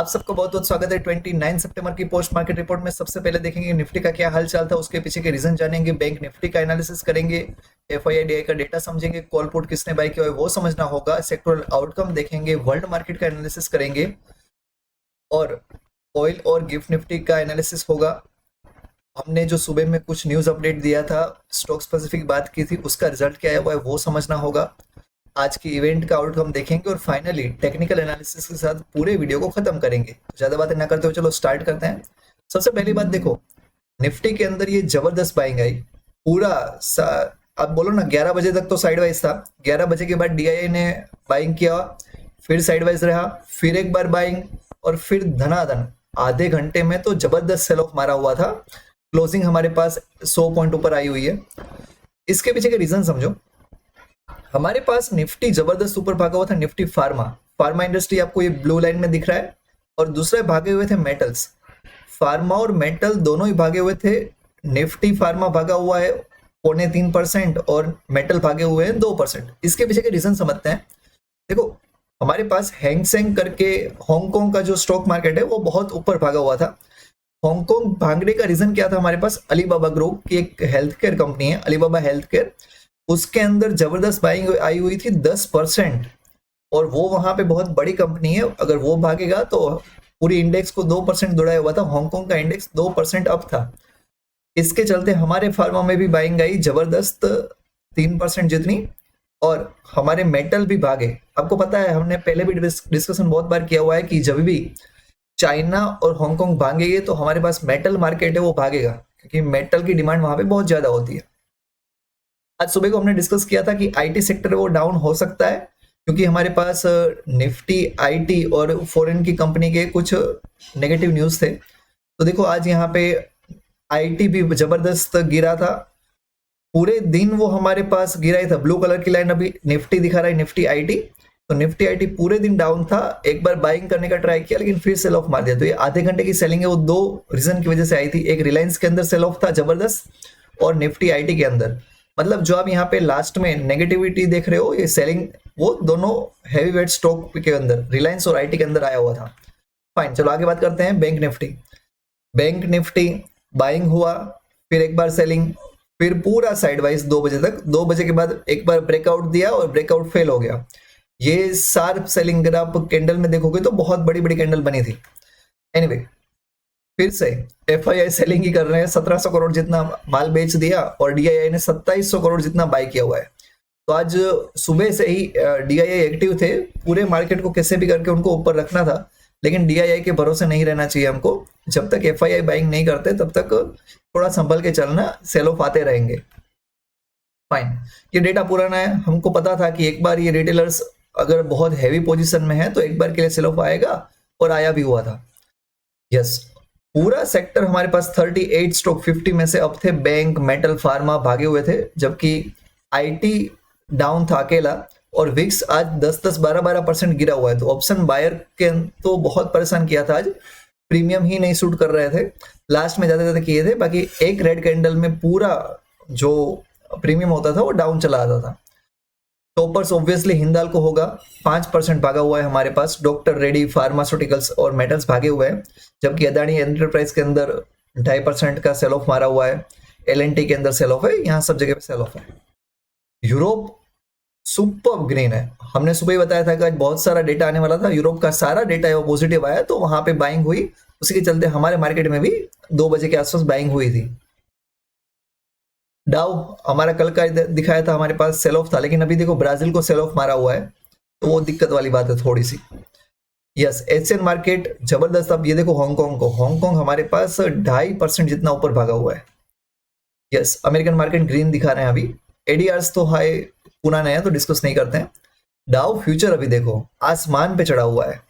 आप सबको बहुत बहुत स्वागत है 29 सितंबर की पोस्ट मार्केट रिपोर्ट में। सबसे पहले देखेंगे निफ्टी का क्या हाल चाल था, उसके पीछे के रीजन जानेंगे, बैंक निफ्टी का एनालिसिस करेंगे, एफआईआई का डेटा समझेंगे, कॉल पुट किसने बाय किया है वो समझना होगा, सेक्टोरल आउटकम देखेंगे, वर्ल्ड मार्केट का एनालिसिस करेंगे और ऑयल और गिफ्ट निफ्टी का एनालिसिस होगा। हमने जो सुबह में कुछ न्यूज अपडेट दिया था, स्टॉक स्पेसिफिक बात की थी, उसका रिजल्ट क्या है वो समझना होगा। आज की इवेंट का आउटकम देखेंगे और फाइनली टेक्निकल एनालिसिस के साथ पूरे वीडियो को खत्म करेंगे। तो ज्यादा बातें ना करते हुए चलो स्टार्ट करते हैं। सबसे पहली बात देखो, निफ्टी के अंदर ये जबरदस्त बाइंग आई। पूरा आप बोलो ना 11 बजे तक तो साइडवाइज था, 11 बजे के बाद डीआईआई ने बाइंग किया, फिर साइडवाइज रहा, फिर एक बार बाइंग और फिर धनाधन आधे घंटे में तो जबरदस्त सेल ऑफ मारा हुआ था। क्लोजिंग हमारे पास 100 पॉइंट ऊपर आई हुई है। इसके पीछे के रीजन समझो। हमारे पास निफ्टी जबरदस्त ऊपर भागा हुआ था, निफ्टी फार्मा इंडस्ट्री आपको ये ब्लू लाइन में दिख रहा है, और दूसरे भागे हुए थे मेटल्स। फार्मा और मेटल दोनों ही भागे हुए थे। निफ्टी फार्मा भागा हुआ है 3.25% और मेटल भागे हुए हैं 2%। इसके पीछे के रीजन समझते हैं। देखो, हमारे पास हैंगसेंग करके हांगकांग का जो स्टॉक मार्केट है वो बहुत ऊपर भागा हुआ था। हांगकांग भागने का रीजन क्या था? हमारे पास अलीबाबा ग्रुप की एक हेल्थ केयर कंपनी है, अलीबाबा हेल्थ केयर, उसके अंदर जबरदस्त बाइंग आई हुई थी 10%, और वो वहां पे बहुत बड़ी कंपनी है। अगर वो भागेगा तो पूरी इंडेक्स को 2% दौड़ाया हुआ था। हांगकांग का इंडेक्स 2% अप था। इसके चलते हमारे फार्मा में भी बाइंग आई जबरदस्त 3% जितनी, और हमारे मेटल भी भागे। आपको पता है, हमने पहले भी डिस्कशन बहुत बार किया हुआ है कि जब भी चाइना और हांगकांग भागेंगे तो हमारे पास मेटल मार्केट है वो भागेगा, क्योंकि मेटल की डिमांड वहां पे बहुत ज्यादा होती है। आज सुबह को हमने डिस्कस किया था कि आईटी सेक्टर वो डाउन हो सकता है, क्योंकि हमारे पास निफ्टी आईटी और फॉरेन की कंपनी के कुछ नेगेटिव न्यूज थे। तो देखो, आज यहाँ पे आईटी भी जबरदस्त गिरा था, पूरे दिन वो हमारे पास गिरा ही था। ब्लू कलर की लाइन अभी निफ्टी दिखा रहा है, निफ्टी आईटी। तो निफ्टी आईटी पूरे दिन डाउन था। एक बार बाइंग करने का ट्राई किया लेकिन फिर सेल ऑफ मार दिया। तो ये आधे घंटे की सेलिंग है वो दो रीजन की वजह से आई थी। एक रिलायंस के अंदर सेल ऑफ था जबरदस्त, और निफ्टी आईटी के अंदर। मतलब जो आप यहाँ पे लास्ट में नेगेटिविटी देख रहे हो, ये सेलिंग वो दोनों हैवी वेट स्टॉक के अंदर, रिलायंस और आईटी के अंदर आया हुआ था। फाइन, चलो आगे बात करते हैं bank Nifty. Bank Nifty buying हुआ, फिर एक बार सेलिंग, फिर पूरा साइडवाइज 2 बजे तक। 2 बजे के बाद एक बार ब्रेकआउट दिया और ब्रेकआउट फेल हो गया। ये शार्प सेलिंग अगर आप कैंडल में देखोगे तो बहुत बड़ी बड़ी कैंडल बनी थी। एनीवे, फिर से एफआईआई सेलिंग ही कर रहे हैं। 1700 करोड़ जितना माल बेच दिया और डीआईआई ने 2700 करोड़ जितना बाय किया हुआ है। तो आज सुबह से ही डीआईआई एक्टिव थे, पूरे मार्केट को कैसे भी करके उनको ऊपर रखना था, लेकिन डीआईआई के भरोसे नहीं रहना चाहिए हमको। जब तक एफआईआई बाइंग नहीं करते तब तक थोड़ा संभल के चलना, सेल ऑफ आते रहेंगे। फाइन, ये डेटा पुराना है, हमको पता था कि एक बार ये रिटेलर्स अगर बहुत हैवी पोजीशन में है तो एक बार के लिए सेल ऑफ आएगा, और आया भी हुआ था। यस, पूरा सेक्टर हमारे पास 38 स्टॉक 50 में से अब थे। बैंक, मेटल, फार्मा भागे हुए थे, जबकि आईटी डाउन था अकेला, और विक्स आज 10-10, 12-12% गिरा हुआ है। तो ऑप्शन बायर के तो बहुत परेशान किया था आज, प्रीमियम ही नहीं सूट कर रहे थे, लास्ट में ज्यादा ज्यादा किए थे। बाकी एक रेड कैंडल में पूरा जो प्रीमियम होता था वो डाउन चला आता था। टॉपर्स ऑब्वियसली हिंदाल्को होगा, 5% भागा हुआ है हमारे पास। डॉक्टर रेडी, फार्मास्यूटिकल्स और मेटल्स भागे हुए हैं, जबकि अदानी एंटरप्राइज के अंदर 2.5% का सेल ऑफ मारा हुआ है। एलएनटी के अंदर सेल ऑफ है, यहाँ सब जगह पे सेल ऑफ है। यूरोप सुपर ग्रीन है। हमने सुबह ही बताया था कि आज बहुत सारा डेटा आने वाला था, यूरोप का सारा डेटा है वो पॉजिटिव आया, तो वहां पे बाइंग हुई। उसी के चलते हमारे मार्केट में भी 2 बजे के आसपास बाइंग हुई थी। डाउ हमारा कल का दिखाया था, हमारे पास सेल ऑफ था, लेकिन अभी देखो ब्राजील को सेल ऑफ मारा हुआ है, तो वो दिक्कत वाली बात है थोड़ी सी। यस, एशियन मार्केट जबरदस्त। अब ये देखो हांगकांग को, हांगकांग हमारे पास 2.5% जितना ऊपर भागा हुआ है। यस, अमेरिकन मार्केट ग्रीन दिखा रहे हैं अभी। एडीआर्स तो हाई पुराने हैं तो डिस्कस नहीं करते हैं। डाउ फ्यूचर अभी देखो आसमान पे चढ़ा हुआ है,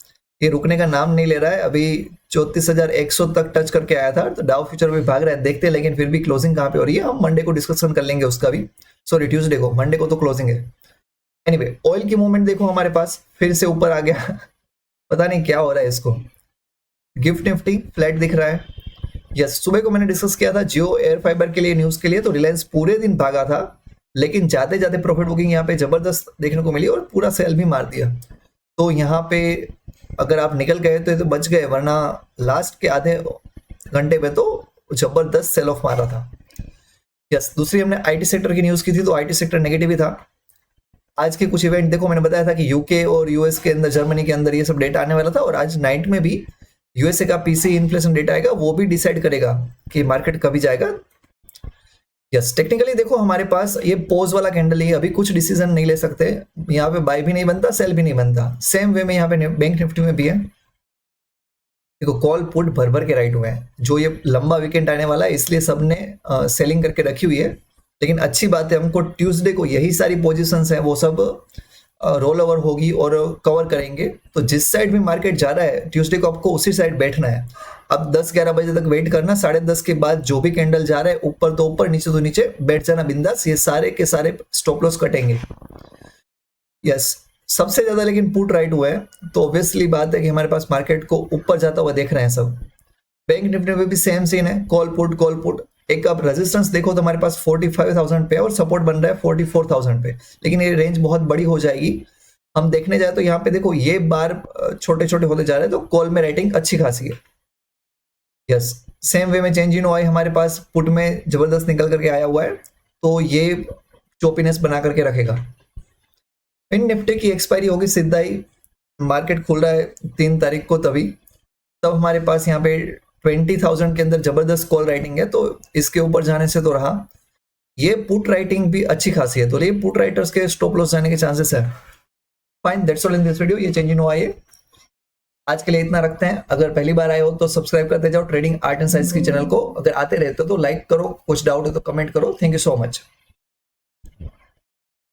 ये रुकने का नाम नहीं ले रहा है। अभी 34,100 तक टच करके आया था, तो डाउ फ्यूचर भी भाग रहा है, देखते हैं। लेकिन फिर भी क्लोजिंग कहाँ पे हो रही है हम मंडे को डिस्कशन कर लेंगे उसका भी। सॉरी, ट्यूसडे को, मंडे को तो क्लोजिंग है। एनीवे, ऑयल की मूवमेंट देखो, हमारे पास फिर से ऊपर आ गया पता नहीं क्या हो रहा है इसको। गिफ्ट निफ्टी फ्लैट दिख रहा है। यस, सुबह को मैंने डिस्कस किया था जियो एयर फाइबर के लिए, न्यूज के लिए, तो रिलायंस पूरे दिन भागा था, लेकिन जाते जाते प्रॉफिट बुकिंग यहाँ पे जबरदस्त देखने को मिली और पूरा सेल भी मार दिया। तो यहाँ पे अगर आप निकल गए तो बच गए, वरना लास्ट के आधे घंटे में तो जबरदस्त सेल ऑफ मारा था। यस, दूसरी हमने आईटी सेक्टर की न्यूज की थी, तो आईटी सेक्टर नेगेटिव ही था। आज के कुछ इवेंट देखो, मैंने बताया था कि यूके और यूएस के अंदर, जर्मनी के अंदर ये सब डेटा आने वाला था, और आज नाइट में भी यूएसए का पीसी इन्फ्लेशन डेटा आएगा, वो भी डिसाइड करेगा कि मार्केट कभी जाएगा। यस, टेक्निकली देखो हमारे पास ये पोज वाला कैंडल ही, अभी कुछ डिसीजन नहीं ले सकते, यहाँ पे बाय भी नहीं बनता, सेल भी नहीं बनता। सेम वे में यहाँ पे बैंक निफ्टी में भी है। देखो कॉल पुट भर भर के राइट हुए हैं, जो ये लंबा वीकेंड आने वाला है इसलिए सबने सेलिंग करके रखी हुई है। लेकिन अच्छी बात है, हमको ट्यूसडे को यही सारी पोजीशंस हैं वो सब रोल ओवर होगी और कवर करेंगे। तो जिस साइड भी मार्केट जा रहा है ट्यूसडे को आपको उसी साइड बैठना है। अब 10-11 बजे तक वेट करना, 10:30 के बाद जो भी कैंडल जा रहा है ऊपर तो ऊपर, नीचे तो नीचे, बैठ जाना बिंदास, ये सारे के सारे स्टॉप लॉस कटेंगे। यस, सबसे ज्यादा लेकिन पुट राइट हुआ है, तो ऑब्वियसली बात है कि हमारे पास मार्केट को ऊपर जाता हुआ देख रहे हैं सब। बैंक निफ्टी में भी सेम सीन है, कॉल पुट। एक आप रेजिस्टेंस देखो तो हमारे पास 45,000 पे और सपोर्ट बन रहा है 44,000 पे, लेकिन ये रेंज बहुत बड़ी हो जाएगी। हम देखने जाए तो यहाँ पे देखो ये बार छोटे छोटे होते जा रहे हैं, तो कॉल में रेटिंग अच्छी खासी है। यस, सेम वे में चेंज इन आई हमारे पास पुट में जबरदस्त निकल करके आया हुआ है, तो ये चोपीनेस बना करके रखेगा। इन निफ्टी की एक्सपायरी होगी सीधा ही, मार्केट खुल रहा है 3 तारीख को, तब हमारे पास यहाँ पे 20,000 के अंदर जबरदस्त कॉल राइटिंग है, तो इसके ऊपर जाने से तो रहा। ये पुट राइटिंग भी अच्छी खासी है, तो ये पुट राइटर्स के स्टॉप लॉस जाने के चांसेस है। Fine, that's all in this video. ये चेंज इन हुआ है, आज के लिए इतना रखते हैं। अगर पहली बार आए हो तो सब्सक्राइब करते जाओ ट्रेडिंग आर्ट एंड साइंस की चैनल को। अगर आते रहते हो तो लाइक करो, कुछ डाउट है तो कमेंट करो। Thank you so much.